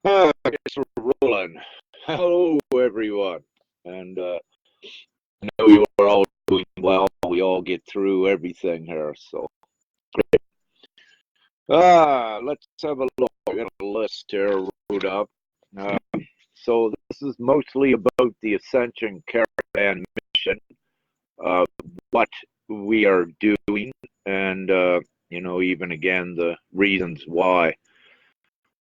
I guess we're rolling. Hello, everyone. And I know you are all doing well. We all get through everything here. So, great. Let's have a look. I got a list here wrote up. Uh, so, this is mostly about the Ascension Caravan mission, uh, what we are doing, and, even again, the reasons why.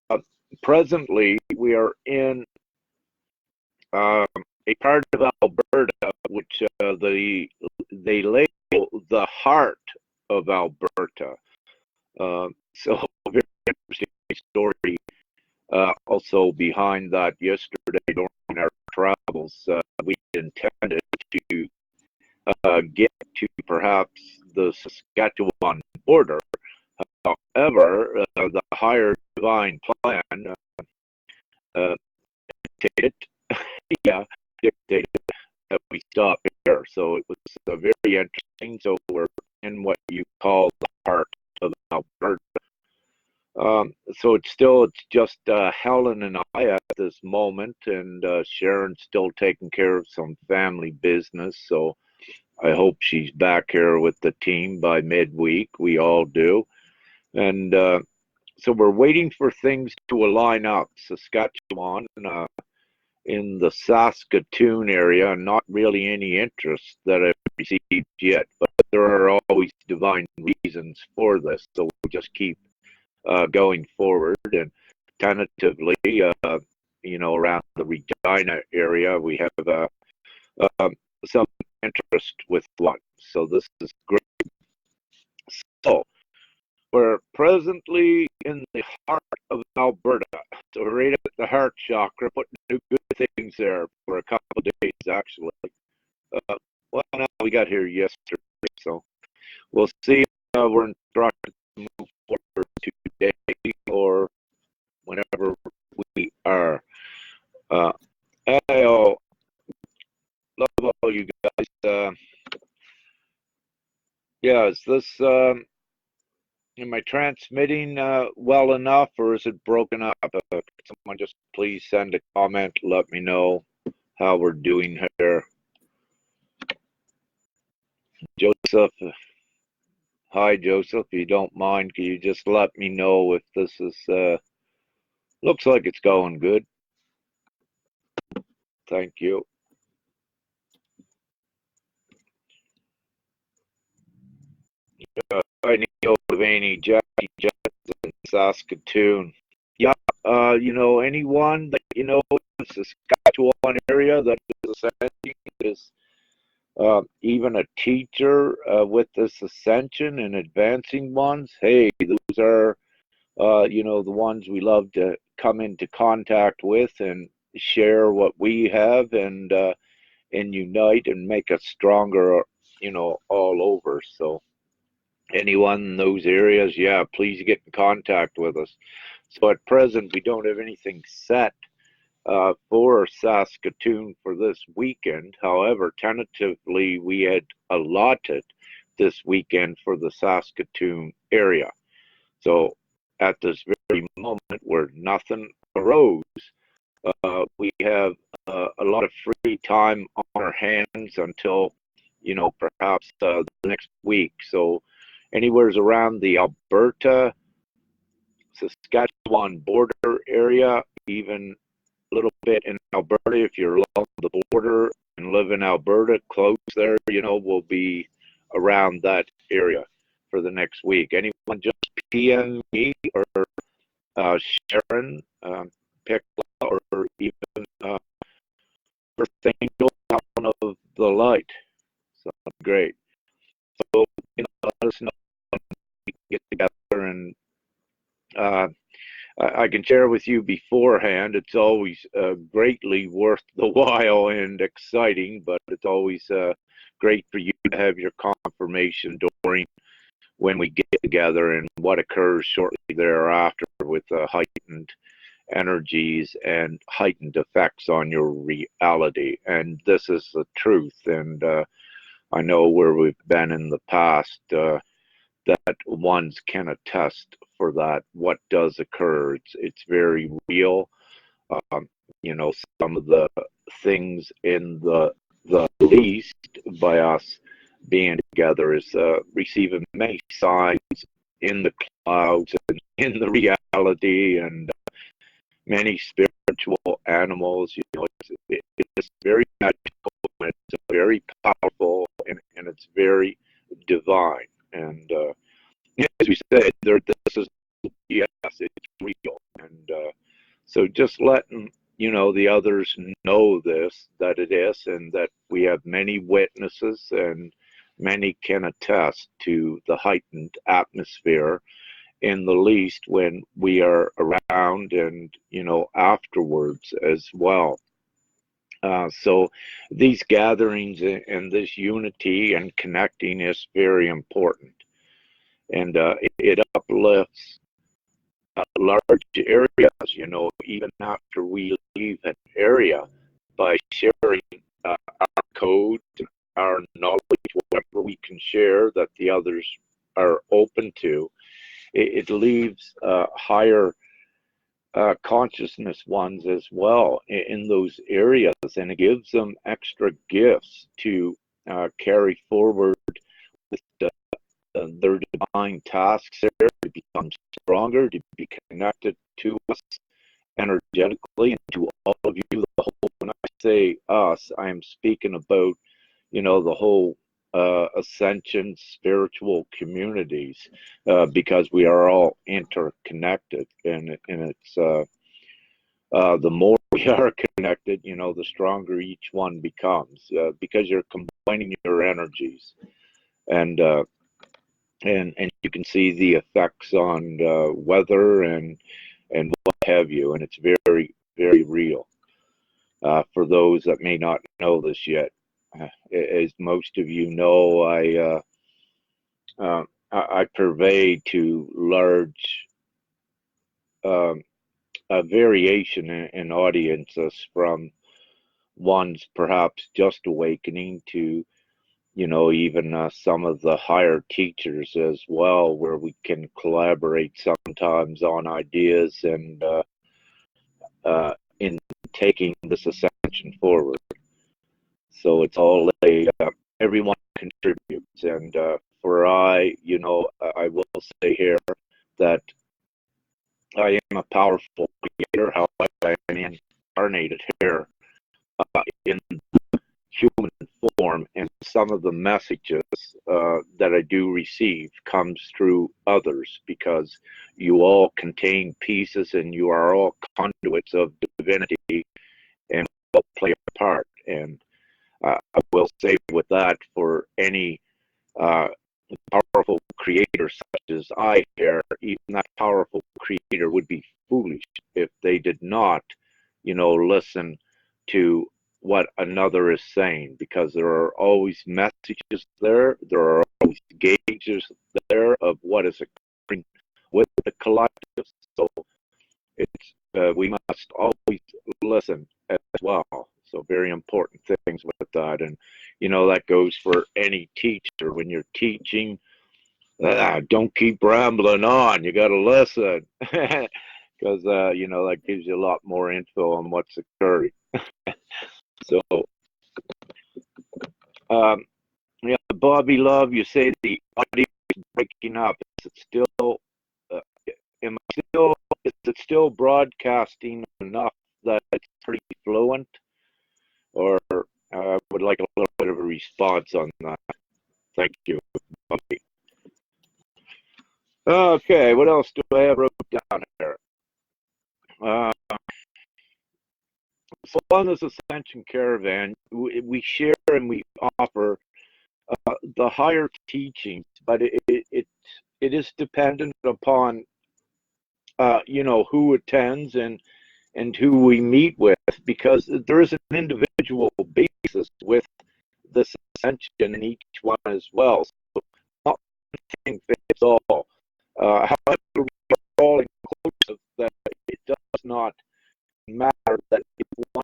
Uh, Presently, we are in um, a part of Alberta, which they label the heart of Alberta. So a very interesting story. Also behind that, yesterday during our travels, we intended to get to perhaps the Saskatchewan border. However, the higher divine plan uh, dictated, yeah, dictated that we stop here. So it was very interesting. So we're in what you call the heart of Alberta. It's just Helen and I at this moment, and Sharon's still taking care of some family business. So I hope she's back here with the team by midweek. We all do, and so we're waiting for things to align up. Saskatchewan. In the Saskatoon area, not really any interest that I've received yet, but there are always divine reasons for this. So we just keep going forward, and tentatively, around the Regina area, we have uh, some interest with one. So this is great. So we're presently in the heart of Alberta. So we're right at the heart chakra, putting good things there for a couple of days, actually. Uh, well, now we got here yesterday, so we'll see. We're instructed to move forward today or whenever we are. Uh, I love all you guys. Yeah, is this am I transmitting well enough, or is it broken up? Someone just please send a comment. Let me know how we're doing here. Joseph, hi Joseph. If you don't mind, can you just let me know if this is looks like it's going good? Thank you. I need Devaney, Jackie Johnson, Saskatoon. Yeah, anyone that in the Saskatchewan area that is ascending is even a teacher with this ascension and advancing ones. Hey, those are the ones we love to come into contact with and share what we have and unite and make us stronger, all over. So anyone in those areas, yeah, please get in contact with us. So at present, we don't have anything set for Saskatoon for this weekend. However, tentatively, we had allotted this weekend for the Saskatoon area. So at this very moment where nothing arose, we have a lot of free time on our hands until, perhaps the next week. So anywhere's around the Alberta, Saskatchewan border area, even a little bit in Alberta if you're along the border and live in Alberta, close there, will be around that area for the next week. Anyone just PM me or Sharon, Pickla, or even First Angel Town of the Light. So great. So, let us know when we can get together and uh, I can share with you beforehand. It's always greatly worth the while and exciting, but it's always great for you to have your confirmation during when we get together and what occurs shortly thereafter with heightened energies and heightened effects on your reality. And this is the truth. And I know where we've been in the past. That ones can attest for that. What does occur? It's very real. um, some of the things in the least by us being together is receiving many signs in the clouds and in the reality, and many spiritual animals. It's very magical, and it's very powerful, and it's very divine. And as we said, this is, yes, it's real. And so just letting the others know this, that it is, and that we have many witnesses, and many can attest to the heightened atmosphere in the least when we are around, and afterwards as well. So these gatherings and this unity and connecting is very important, and it uplifts large areas, even after we leave an area, by sharing our code, our knowledge, whatever we can share that the others are open to. It leaves higher consciousness ones as well in those areas, and it gives them extra gifts to carry forward with their divine tasks there, to become stronger, to be connected to us energetically, and to all of you. The whole, when I say us, I am speaking about the whole Ascension spiritual communities, because we are all interconnected, and it's the more we are connected, the stronger each one becomes, because you're combining your energies, and and you can see the effects on weather and what have you, and it's very, very real. For those that may not know this yet, as most of you know, I purvey to large a variation in audiences, from ones perhaps just awakening to even some of the higher teachers as well, where we can collaborate sometimes on ideas, and in taking this ascension forward. So it's all everyone contributes, and for I will say here that I am a powerful creator. However, I am incarnated here in human form, and some of the messages that I do receive comes through others, because you all contain pieces, and you are all conduits of divinity, and all play a part. And I will say with that, for any powerful creator such as I here, even that powerful creator would be foolish if they did not, listen to what another is saying, because there are always messages there. There are always gauges there of what is occurring with the collective. So it's we must always listen as well. So very important things with that, and that goes for any teacher. When you're teaching, don't keep rambling on. You got to listen, because that gives you a lot more info on what's occurring. So, yeah, Bobby Love, you say the audio is breaking up. Is it still? Is it still broadcasting enough that it's pretty fluent, or I would like a little bit of a response on that. Thank you, Bobby. Okay, what else do I have wrote down here? So on this Ascension Caravan, we share and we offer the higher teachings, but it is dependent upon who attends and who we meet with, because there is an individual basis with this Ascension in each one as well. So not one thing fits all. However, we are all inclusive, that it does not matter that if one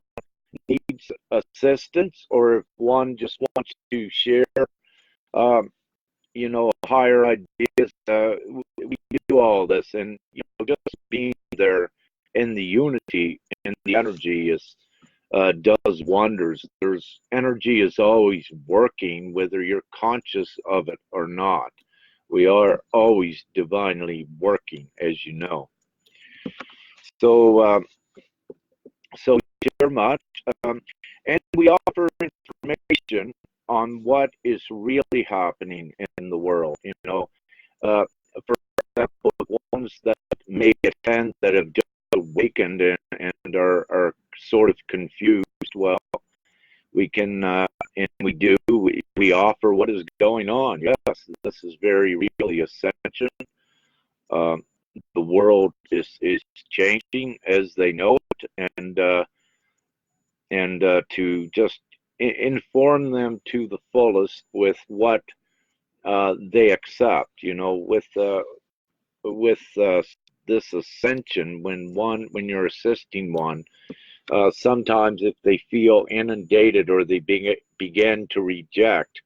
needs assistance, or if one just wants to share higher ideas. We do all this, and just being there and the unity and the energy is does wonders. There's energy is always working, whether you're conscious of it or not. We are always divinely working, as you know. So, so very much, um, and we offer information on what is really happening in the world. You know, for example, ones that may attend that have just awakened and are sort of confused. Well, we can and we do. We offer what is going on. Yes, this is very really Ascension. Um, the world is changing as they know it, and to just inform them to the fullest with what they accept. You know, with this ascension, when you're assisting one, sometimes if they feel inundated or they begin to reject,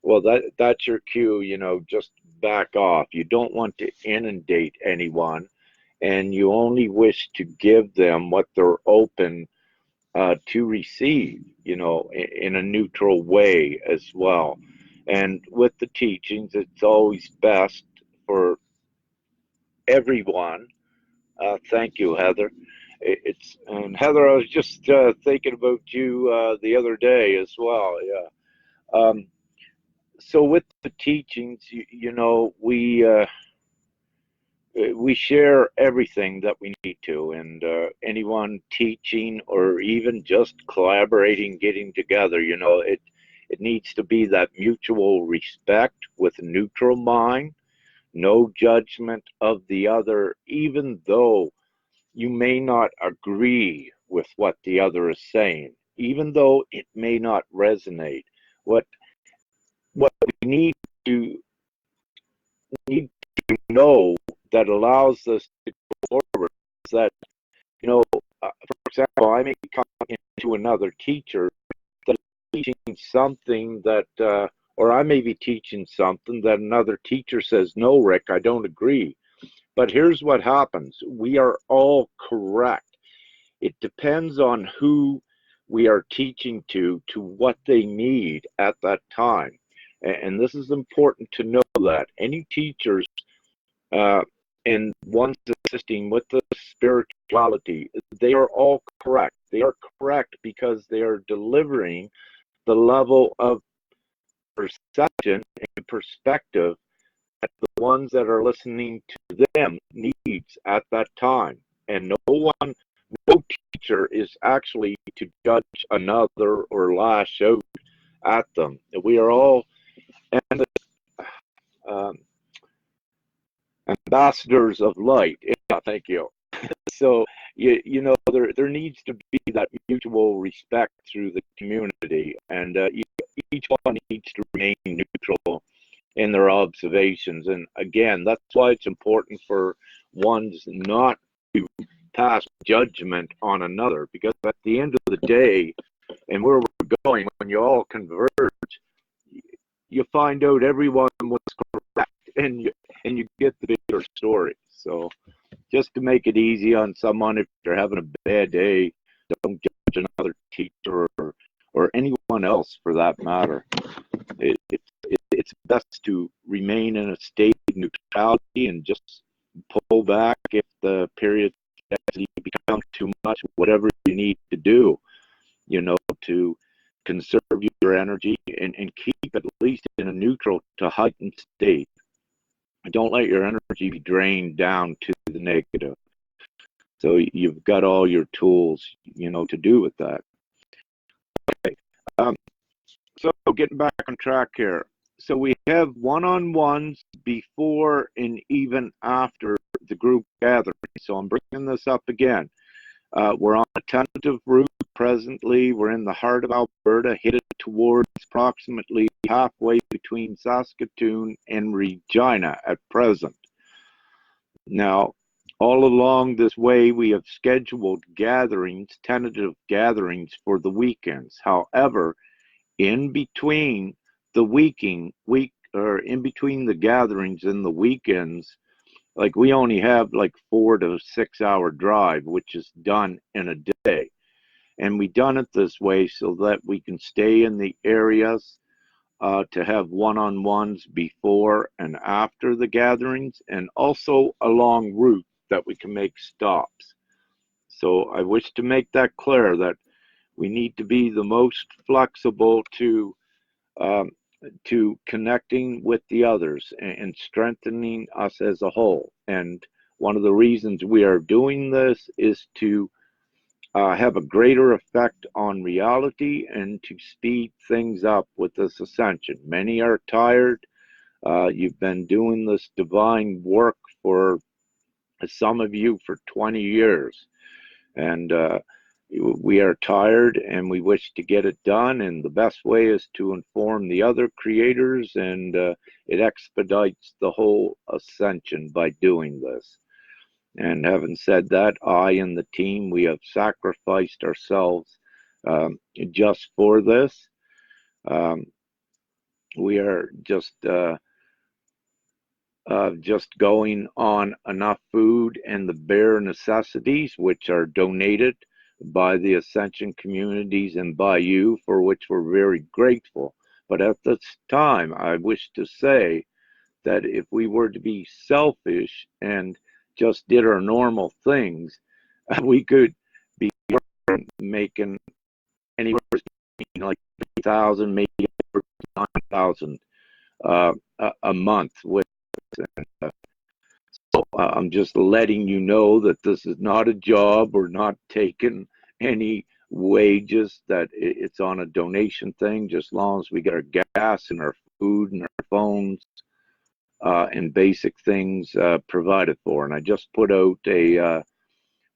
well, that's your cue. You know, just back off. You don't want to inundate anyone, and you only wish to give them what they're open to receive, you know, in a neutral way as well. And with the teachings, it's always best for everyone. Thank you, Heather. It's and Heather, I was just thinking about you the other day as well. Yeah. So with the teachings, you know, we share everything that we need to, and anyone teaching or even just collaborating, getting together, you know, it needs to be that mutual respect with a neutral mind, no judgment of the other, even though you may not agree with what the other is saying, even though it may not resonate. What what we need to know that allows us to go forward is that, you know, for example, I may come into another teacher that is teaching something that, or I may be teaching something that another teacher says, no, Rick, I don't agree. But here's what happens. We are all correct. It depends on who we are teaching to what they need at that time. And this is important to know that any teachers uh, and ones assisting with the spirituality, they are all correct. They are correct because they are delivering the level of perception and perspective that the ones that are listening to them needs at that time. And no teacher is actually to judge another or lash out at them. We are all and um, ambassadors of light. Yeah, thank you. So you know there needs to be that mutual respect through the community, and each one needs to remain neutral in their observations. And again, that's why it's important for ones not to pass judgment on another, because at the end of the day, and where we're going, when you all converge, you find out everyone was correct, and you get the bigger story. So just to make it easy on someone, if they're having a bad day, don't judge another teacher or anyone else for that matter. It's best to remain in a state of neutrality and just pull back if the period actually becomes too much, whatever you need to do, you know, to conserve your energy and keep at least in a neutral to heightened state. Don't let your energy be drained down to the negative. So you've got all your tools, you know, to do with that. Okay. So getting back on track here. So we have one-on-ones before and even after the group gathering. So I'm bringing this up again. We're on a tentative route presently. We're in the heart of Alberta, headed towards approximately halfway between Saskatoon and Regina at present. Now, all along this way, we have scheduled gatherings, tentative gatherings for the weekends. However, in between the in between the gatherings and the weekends, like we only have like 4 to 6 hour drive, which is done in a day. And we done it this way so that we can stay in the areas to have one-on-ones before and after the gatherings, and also along route that we can make stops. So I wish to make that clear that we need to be the most flexible um, to connecting with the others and strengthening us as a whole. And one of the reasons we are doing this is to have a greater effect on reality and to speed things up with this ascension. Many are tired. You've been doing this divine work for some of you for 20 years. And we are tired and we wish to get it done. And the best way is to inform the other creators, and it expedites the whole ascension by doing this. And having said that, I and the team, we have sacrificed ourselves just for this. Um, we are just going on enough food and the bare necessities, which are donated by the Ascension communities and by you, for which we're very grateful. But at this time, I wish to say that if we were to be selfish and just did our normal things, we could be making anywhere between like 3,000, maybe 9,000 a month with. So I'm just letting you know that this is not a job. We're not taking any wages, that it's on a donation thing, just as long as we get our gas and our food and our phones and basic things provided for. And I just put out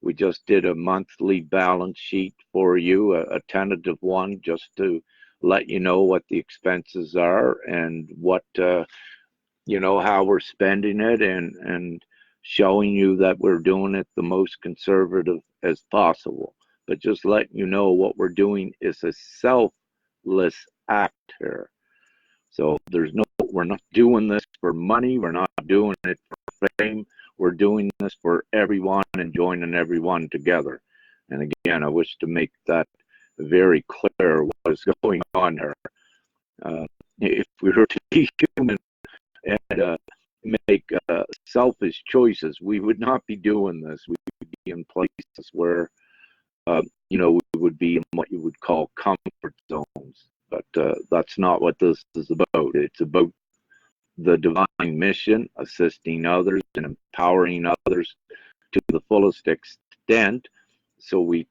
we just did a monthly balance sheet for you, a tentative one, just to let you know what the expenses are and what, how we're spending it, and showing you that we're doing it the most conservative as possible. But just letting you know what we're doing is a selfless act here. So we're not doing this for money. We're not doing it for fame. We're doing this for everyone and joining everyone together. And again, I wish to make that very clear what is going on here. If we were to be human and make selfish choices, we would not be doing this. We would be in places where, we would be in what you would call comfort zones. But that's not what this is about. It's about the divine mission, assisting others and empowering others to the fullest extent. So we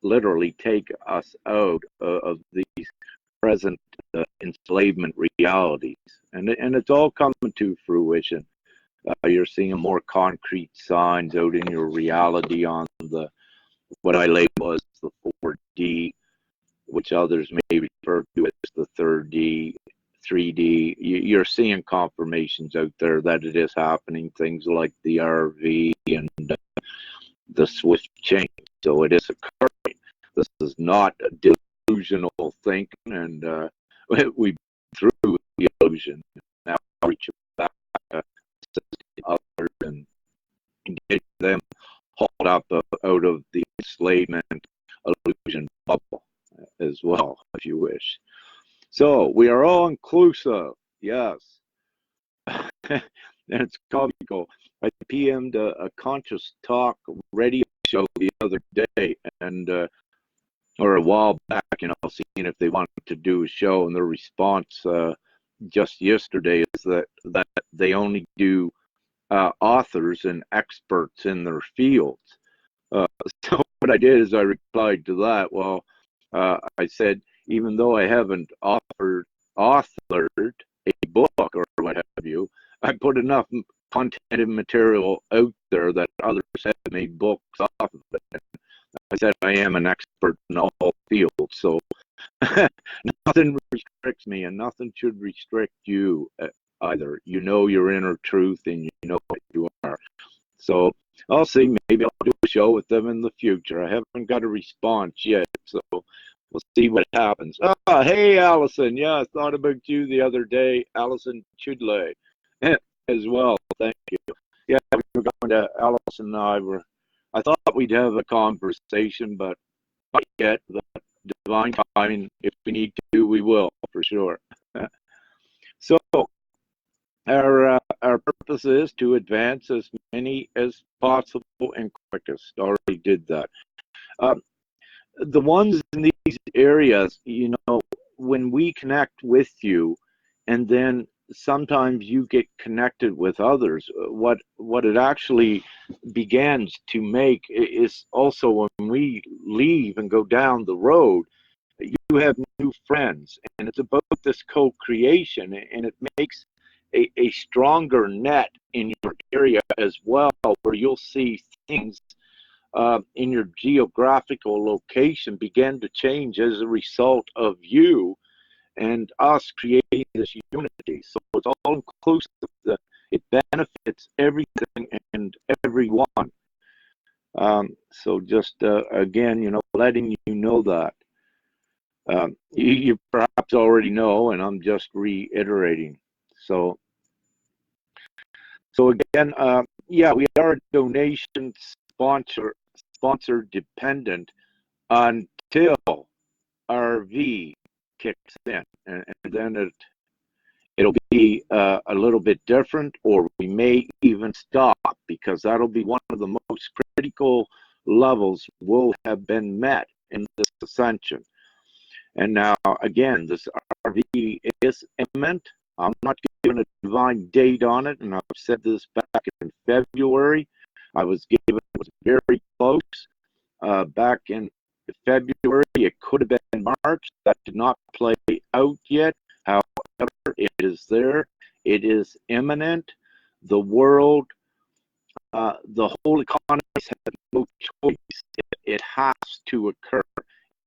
literally take us out of these present enslavement realities. And it's all coming to fruition. You're seeing more concrete signs out in your reality on what I label as the 4D, which others may refer to as the 3D. You're seeing confirmations out there that it is happening, things like the RV and the swift change. So it is occurring. This is not a delusional thinking, and we've been through the illusion. Now reach back, assisting others and getting them hauled up out of the enslavement illusion bubble as well, if you wish. So we are all inclusive, yes. And it's comical. I PM'd a conscious talk radio show the other day, and or a while back, seeing if they wanted to do a show, and their response just yesterday is that they only do authors and experts in their fields. So what I did is I replied to that. Well, I said, even though I haven't authored a book or what have you, I put enough content and material out there that others have made books off of it. I said I am an expert in all fields, so nothing restricts me, and nothing should restrict you either. You know your inner truth, and you know what you are. So I'll see. Maybe I'll do a show with them in the future. I haven't got a response yet, so we'll see what happens. Hey, Allison. Yeah, I thought about you the other day, Allison Chudley. as well. Thank you. Yeah, we were going to, Alice and I thought we'd have a conversation, but not yet. The divine timing, if we need to, we will, for sure. So our purpose is to advance as many as possible and quickest. Already did that. The ones in these areas, when we connect with you, and then sometimes you get connected with others, what it actually begins to make is also when we leave and go down the road, you have new friends, and it's about this co-creation, and it makes a stronger net in your area as well, where you'll see things in your geographical location begin to change as a result of you and us creating this unity. So it's all inclusive. It benefits everything and everyone. So just again, letting you know that. You perhaps already know, and I'm just reiterating. So again, yeah, we are donation sponsor dependent until RV kicks in, and then it'll be a little bit different, or we may even stop, because that'll be one of the most critical levels will have been met in this ascension. And now, again, this RV is imminent. I'm not giving a divine date on it, and I've said this back in February. I was given, it was very close back in February. It could have been March. That did not play out yet. However, it is there. It is imminent. The world, the whole economy has no choice. It has to occur.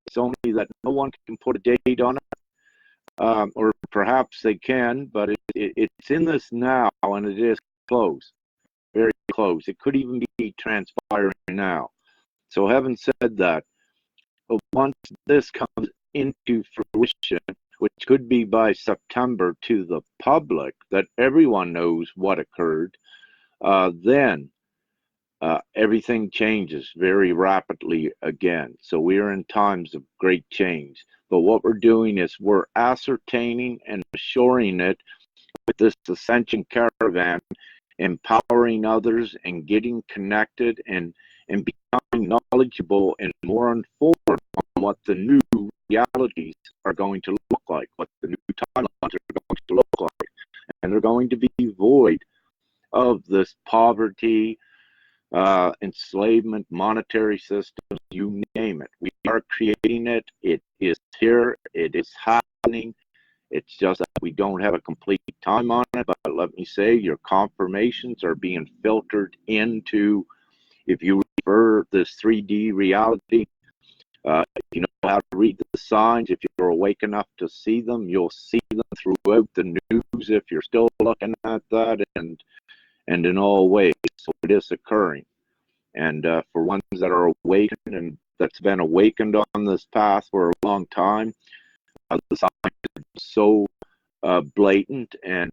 It's only that no one can put a date on it, or perhaps they can, but it's in this now, and it is close, very close. It could even be transpiring now. So having said that, once this comes into fruition, which could be by September to the public, that everyone knows what occurred, then everything changes very rapidly again. So we are in times of great change. But what we're doing is we're ascertaining and assuring it with this Ascension Caravan, empowering others and getting connected and becoming knowledgeable and more informed on what the new realities are going to look like, what the new timelines are going to look like. And they're going to be void of this poverty, enslavement, monetary systems, you name it. We are creating it. It is here. It is happening. It's just that we don't have a complete time on it. But let me say, your confirmations are being filtered into, if you refer this 3D reality, if you know how to read the signs, if you're awake enough to see them, you'll see them throughout the news if you're still looking at that, and in all ways. So it is occurring. And for ones that are awakened and that's been awakened on this path for a long time, the signs are so blatant and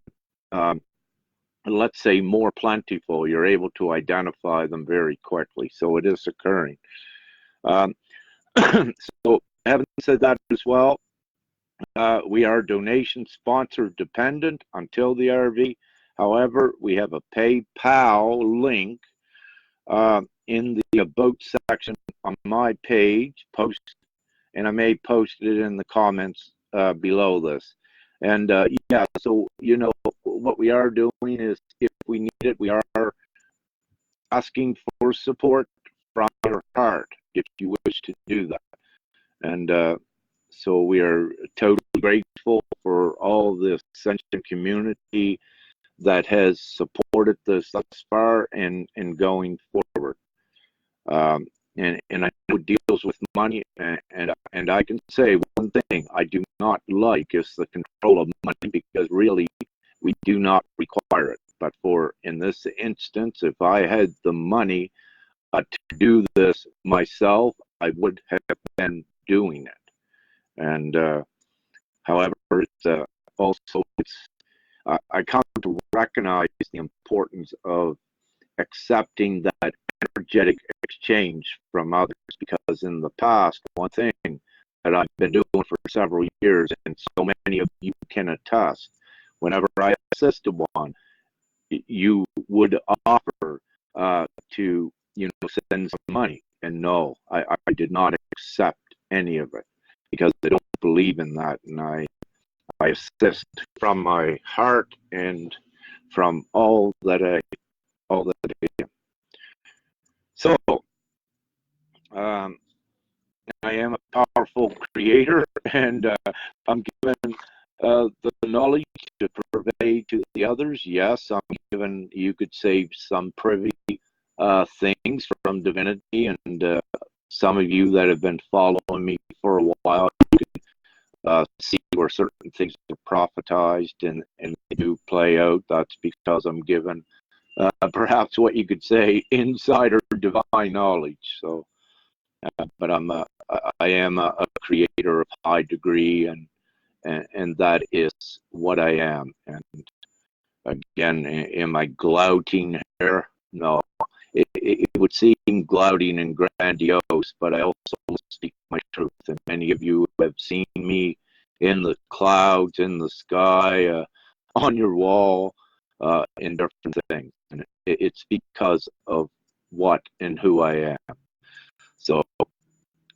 let's say more plentiful, you're able to identify them very quickly. So it is occurring. So having said that as well, we are donation sponsor dependent until the RV. However, we have a PayPal link in the About section on my page, and I may post it in the comments below this. And yeah, so what we are doing is, if we need it, we are asking for support from your heart if you wish to do that. And so we are totally grateful for all the Ascension community that has supported this thus far and going forward. And I know it deals with money, and I can say one thing I do not like is the control of money, because really we do not require it. But in this instance, if I had the money to do this myself, I would have been doing it. And however, it's I come to recognize the importance of accepting that energetic exchange from others, because in the past, one thing that I've been doing for several years, and so many of you can attest, whenever I assisted one, you would offer to send some money, and no, I did not accept any of it because I don't believe in that, and I assist from my heart and from all that I am. So I am a powerful creator, and I'm given the knowledge to purvey to the others. Yes, I'm given, you could say, some privy things from divinity, and some of you that have been following me for a while, you can see where certain things are prophetized and they do play out. That's because I'm given perhaps what you could say insider divine knowledge. So, but I am a creator of high degree, and that is what I am. And again, am I glouting here? No. It would seem glouting and grandiose, but I also speak my truth. And many of you have seen me in the clouds, in the sky, on your wall, in different things. And it's because of what and who I am. So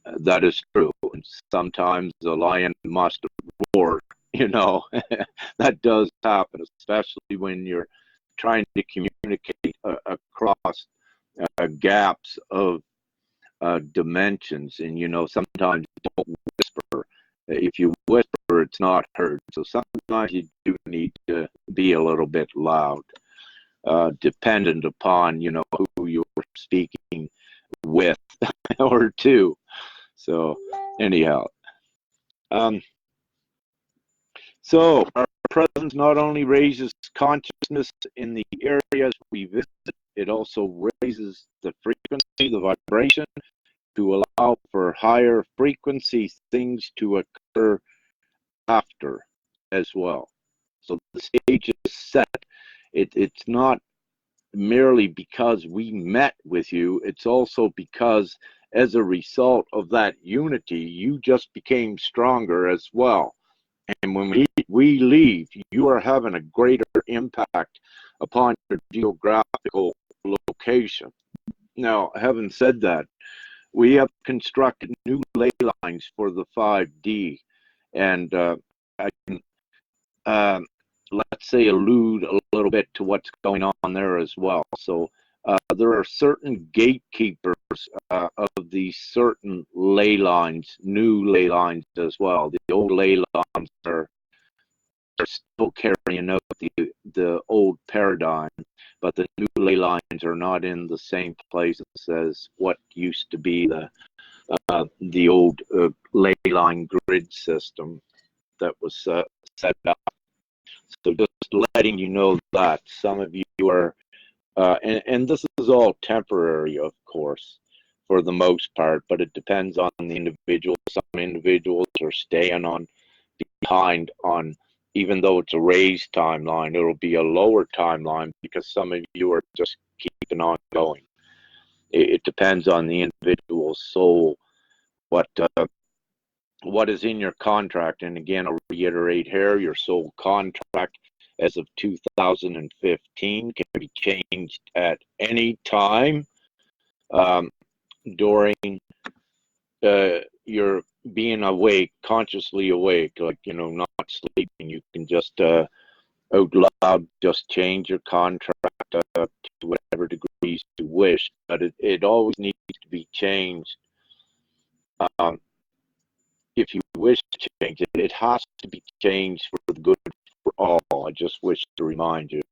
that is true. And sometimes the lion must roar, that does happen, especially when you're trying to communicate across gaps of dimensions. And sometimes you don't whisper. If you whisper, it's not heard. So sometimes you do need to be a little bit loud, dependent upon who you're speaking with or to. So anyhow, so our presence not only raises consciousness in the areas we visit, it also raises the frequency, the vibration, to allow for higher frequency things to occur after as well. So the stage is set. It's not merely because we met with you, it's also because as a result of that unity, you just became stronger as well. And when we leave, you are having a greater impact upon your geographical location. Now, having said that, we have constructed new ley lines for the 5D, and I can, let's say, allude a little bit to what's going on there as well. So there are certain gatekeepers of these certain ley lines, new ley lines as well. The old ley lines are still carrying out the old paradigm, but the new ley lines are not in the same places as what used to be the old ley line grid system that was set up. So just letting you know that some of you are, and this is all temporary, of course, for the most part, but it depends on the individual. Some individuals are staying on behind on, even though it's a raised timeline, it'll be a lower timeline because some of you are just keeping on going. It depends on the individual's soul, what is in your contract. And again, I'll reiterate here, your soul contract as of 2015 can be changed at any time during your being awake, consciously awake, like, not sleeping. You can just out loud just change your contract to whatever degrees you wish, but it always needs to be changed. If you wish to change it, it has to be changed for the good for all. I just wish to remind you.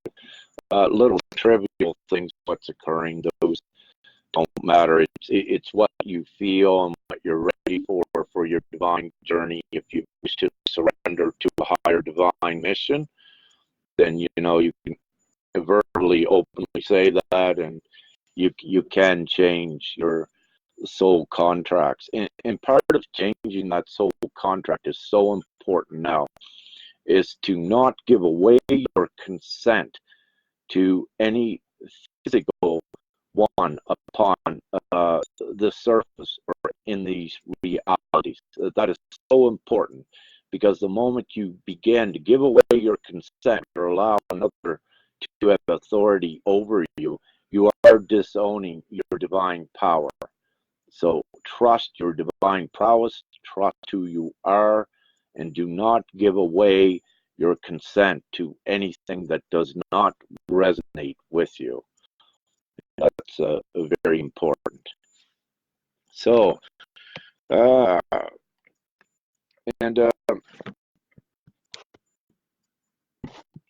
Little trivial things, what's occurring, those don't matter. It's what you feel and what you're ready for your divine journey. If you wish to surrender to a higher divine mission, then you can verbally, openly say that, and you can change your soul contracts. And part of changing that soul contract is so important now. is to not give away your consent to any physical one upon the surface or in these realities. That is so important, because the moment you begin to give away your consent or allow another to have authority over you, you are disowning your divine power. So trust your divine prowess, trust who you are, and do not give away your consent to anything that does not resonate with you. That's very important. So, and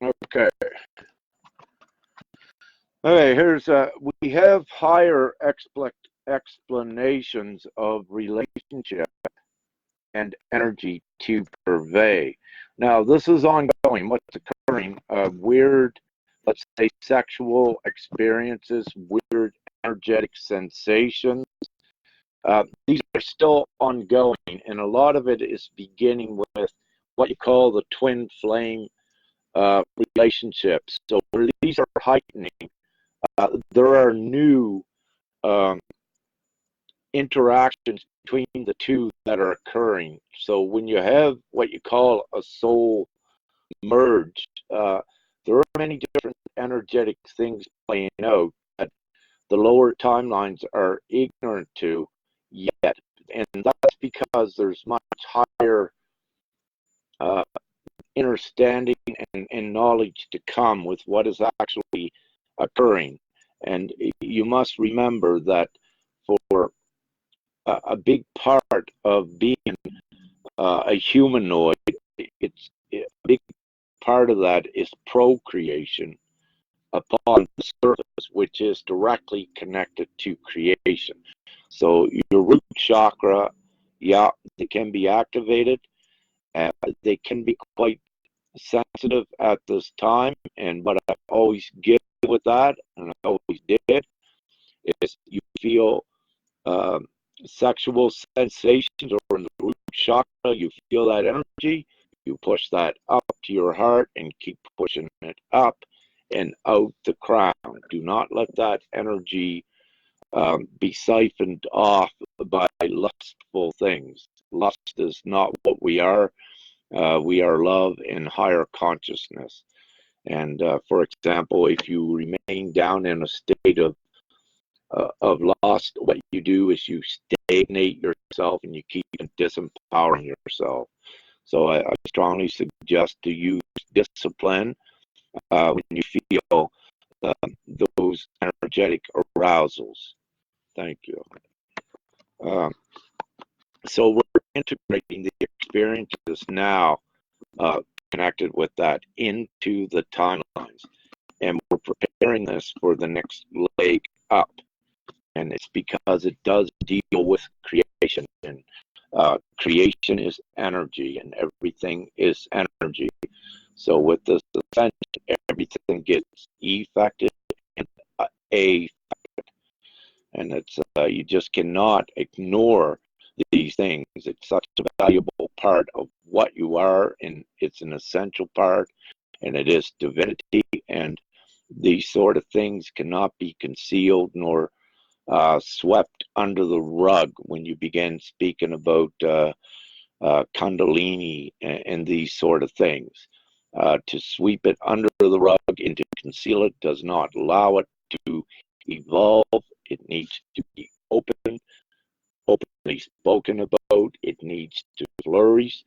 okay. Okay, here's we have higher explanations of relationship and energy to purvey. Now, this is ongoing. What's occurring? Weird, let's say, sexual experiences, weird energetic sensations. These are still ongoing, and a lot of it is beginning with what you call the twin flame relationships. So where these are heightening, there are new interactions between the two that are occurring. So when you have what you call a soul merge, there are many different energetic things playing out that the lower timelines are ignorant to yet. And that's because there's much higher understanding and knowledge to come with what is actually occurring. And you must remember that for a big part of being a humanoid, it's a big part of that is procreation upon the surface, which is directly connected to creation. So your root chakra, yeah, they can be activated. They can be quite sensitive at this time, and what I always get with that, and I always did, is you feel sexual sensations or in the root chakra, you feel that energy, you push that up to your heart and keep pushing it up and out the crown. Do not let that energy be siphoned off by lustful things. Lust is not what we are. We are love in higher consciousness. And for example, if you remain down in a state of lust, what you do is you stagnate yourself and you keep disempowering yourself. So I strongly suggest to use discipline when you feel those energetic arousals. Thank you. So we're integrating the experiences now connected with that into the timelines. And we're preparing this for the next leg up. And it's because it does deal with creation. And creation is energy, and everything is energy. So with this ascension, everything gets effected and affected. And it's you just cannot ignore these things. It's such a valuable part of what you are, and it's an essential part, and it is divinity. And these sort of things cannot be concealed nor swept under the rug when you begin speaking about Kundalini and these sort of things. To sweep it under the rug and to conceal it does not allow it to evolve. It needs to be openly spoken about. It needs to flourish.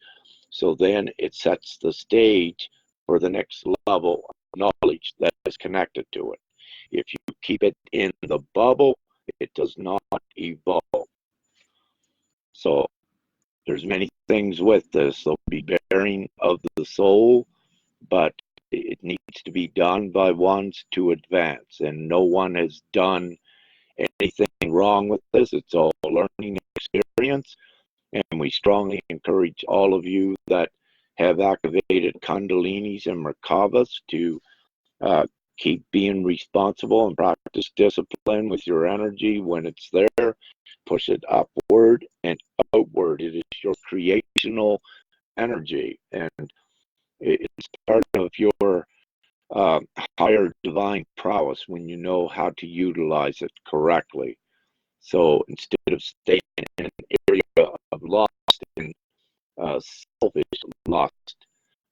So then it sets the stage for the next level of knowledge that is connected to it. If you keep it in the bubble, it does not evolve. So there's many things with this. There'll be bearing of the soul, but it needs to be done by ones to advance, and no one has done anything wrong with this. It's all learning experience, and we strongly encourage all of you that have activated Kundalinis and Merkavas to keep being responsible and practice discipline with your energy when it's there. Push it upward and outward. It is your creational energy, and It's part of your uh, higher divine prowess when you know how to utilize it correctly. So instead of staying in an area of lost and selfish lust,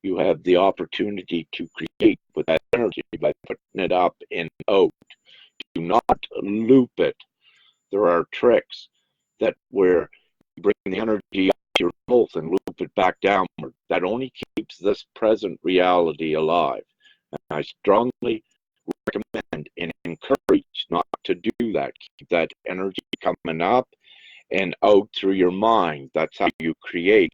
you have the opportunity to create with that energy by putting it up and out. Do not loop it. There are tricks that where you bring the energy up to your pulse and loop it back downward. That only keeps this present reality alive. And I strongly recommend and encourage not to do that. Keep that energy coming up and out through your mind. That's how you create.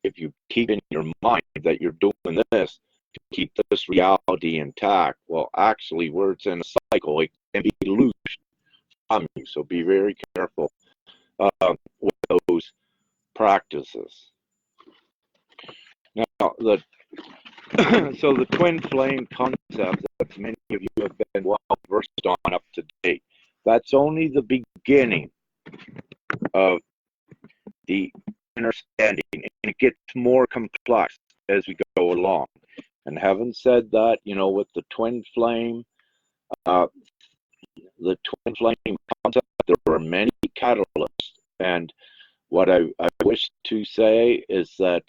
If you keep in your mind that you're doing this to keep this reality intact, well, actually, where it's in a cycle, it can be loosed from you. So be very careful with those practices. Now, so the twin flame concept that many of you have been well versed on up to date, that's only the beginning of the understanding, and it gets more complex as we go along. And having said that, with the twin flame concept, there are many catalysts. And what I wish to say is that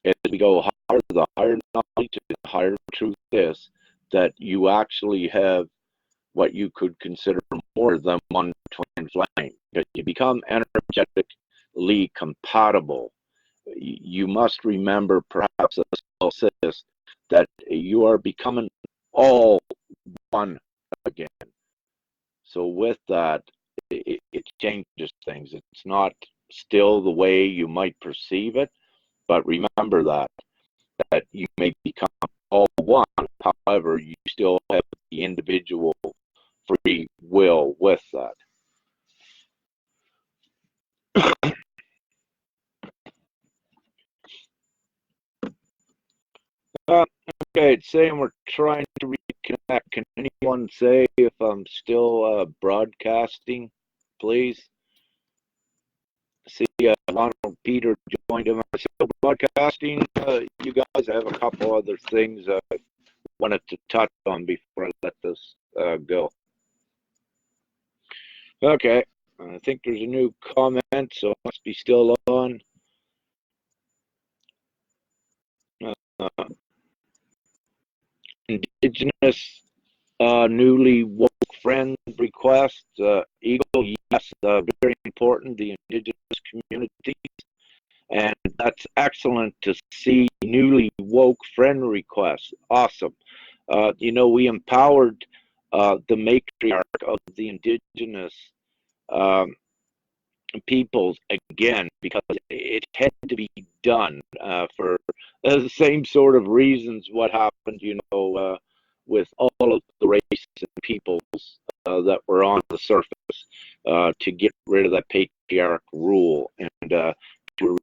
as we go higher, the higher knowledge, the higher truth is that you actually have what you could consider more than one twin flame. You become energetically compatible. You must remember, perhaps as Paul says, that you are becoming all one again. So with that, it changes things. It's not still the way you might perceive it, but remember that you may become all one. However, you still have the individual free will with that. Okay, it's saying we're trying to reconnect. Can anyone say if I'm still broadcasting, please? See, Ronald Peter joined him. I'm still broadcasting. You guys, I have a couple other things I wanted to touch on before I let this go. Okay, I think there's a new comment, so it must be still on. Indigenous newly woke friend request. Eagle, yes, very important, the indigenous communities. And that's excellent to see newly woke friend requests. Awesome. We empowered the matriarch of the indigenous peoples again because it had to be done for the same sort of reasons what happened, with all of the races and peoples that were on the surface to get rid of that patriarch rule and to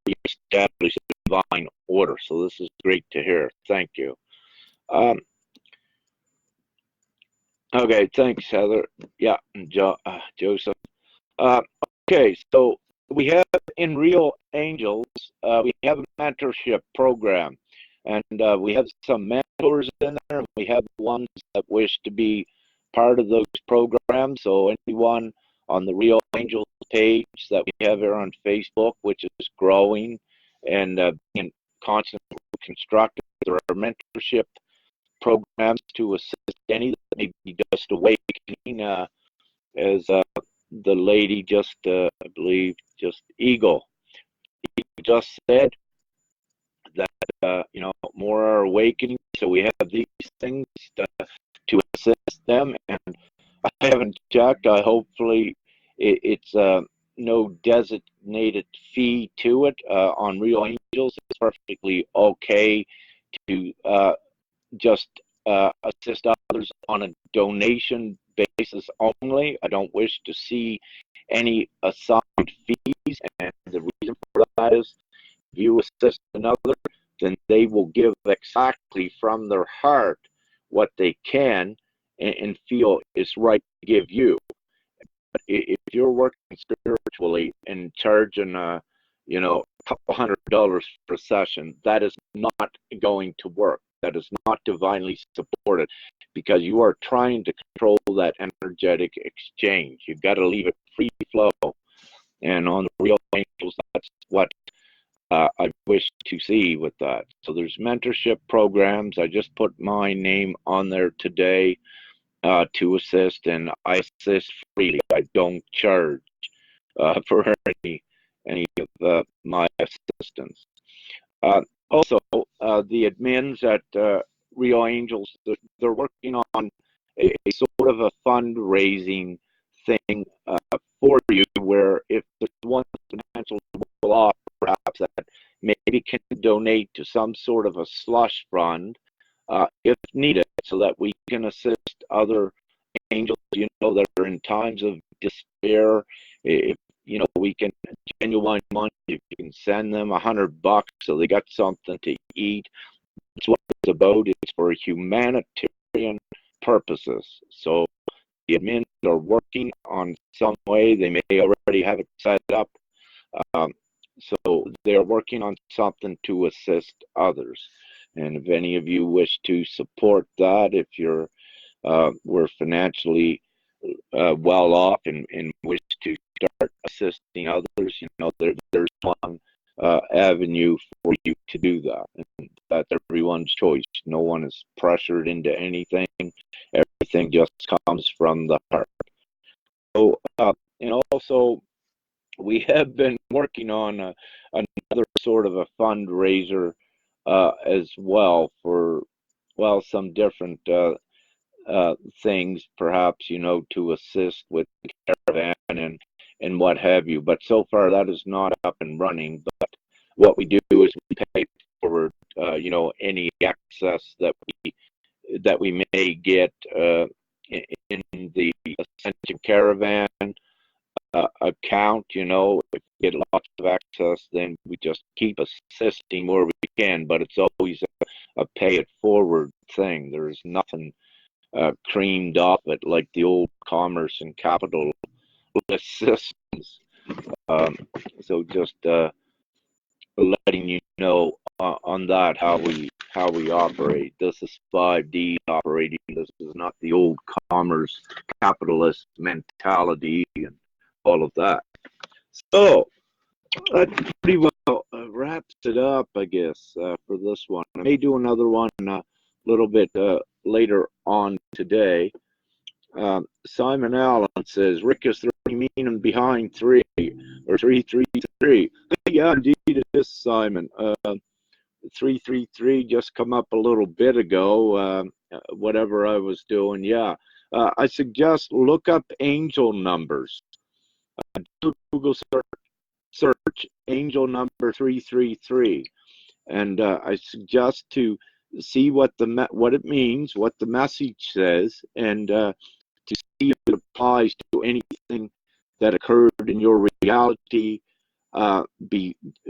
reestablish a divine order. So this is great to hear. Thank you. Okay, thanks, Heather. Yeah, Joseph. Okay, so we have in Real Angels, we have a mentorship program, and we have some mentors in there. We have ones that wish to be part of those programs. So anyone on the Real Angels page that we have here on Facebook, which is growing and being constantly constructed, there are mentorship programs to assist any that may be just awakening, as the lady just, I believe, just Eagle just said that, more are awakening. So we have these things to assist them. And I haven't checked. Hopefully it's no designated fee to it on Real Angels. It's perfectly okay to just assist others on a donation basis only. I don't wish to see any assigned fees, and the reason for that is if you assist another, then they will give exactly from their heart what they can and feel is right to give you. But if you're working spiritually and charging, couple $100 for a session, that is not going to work. That is not divinely supported, because you are trying to control that energetic exchange. You've got to leave it free flow. And on the Real Angels, that's what I wish to see with that. So there's mentorship programs. I just put my name on there today to assist, and I assist freely. I don't charge for any of my assistance. Also, the admins at Real Angels, they're working on a sort of a fundraising thing for you, where if there's one financial law perhaps that maybe can donate to some sort of a slush fund if needed, so that we can assist other angels, that are in times of despair. If we can genuine money, if you can send them $100 so they got something to eat. That's what it's about. It's for humanitarian purposes. So the admins are working on some way. They may already have it set up. So they're working on something to assist others. And if any of you wish to support that, if you're we're financially well off and wish to start assisting others, there's one avenue for you to do that. And that's everyone's choice. No one is pressured into anything. Everything just comes from the heart. So, and also, we have been working on another sort of a fundraiser as well for, some different things, perhaps, to assist with the Caravan and what have you. But so far that is not up and running. But what we do is we pay forward, any excess that we may get in the Ascension Caravan account. If we get lots of access, then we just keep assisting where we can. But it's always a pay it forward thing. There's nothing creamed off it like the old commerce and capital systems. So just letting you know on that how we operate. This is 5D operating. This is not the old commerce capitalist mentality and all of that. So that pretty well wraps it up, I guess, for this one. I may do another one a little bit later on today. Simon Allen says, Rick, is there any meaning behind 3 or 333? Yeah, indeed it is, Simon. 333 just come up a little bit ago, whatever I was doing. Yeah, I suggest look up angel numbers. Do Google search angel number 333, and I suggest to see what it means, what the message says, and to see if it applies to anything that occurred in your reality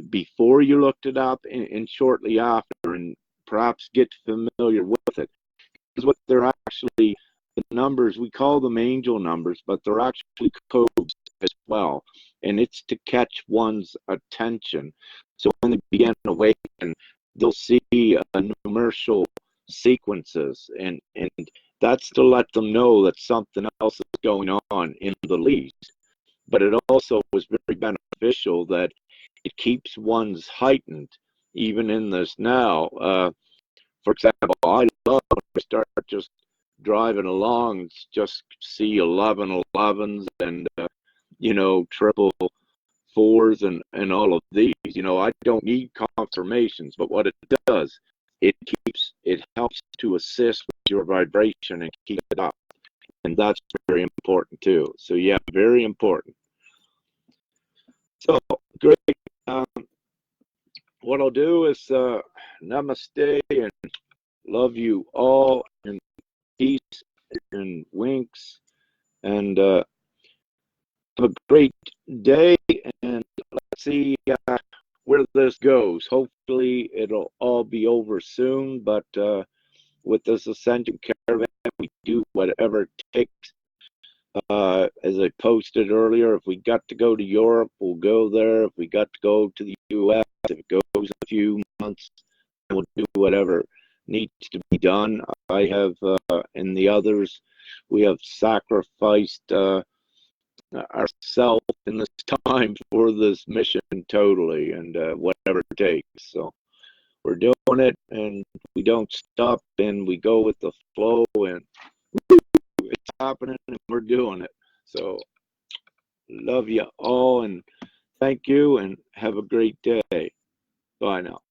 before you looked it up and shortly after, and perhaps get familiar with it. Because what they're actually, the numbers, we call them angel numbers, but they're actually codes as well. And it's to catch one's attention. So when they begin to awaken, they'll see numerical sequences, and that's to let them know that something else is going on in the least. But it also was very beneficial that it keeps one's heightened even in this now. For example, I love when I start just driving along, just see 1111s and triple fours and all of these. I don't need confirmations, but what it does, it helps to assist with your vibration and keep it up. And that's very important too. So yeah, very important. So great. What I'll do is namaste and love you all, and peace and winks, and have a great day. And let's see where this goes. Hopefully it'll all be over soon, but with this Ascension Caravan, we do whatever it takes As I posted earlier, if we got to go to Europe, we'll go there. If we got to go to the U.S., if it goes a few months, we'll do whatever needs to be done. I have, and the others, we have sacrificed ourselves in this time for this mission totally, and whatever it takes. So we're doing it, and we don't stop, and we go with the flow, and it's happening, and we're doing it. So love you all, and thank you, and have a great day. Bye now.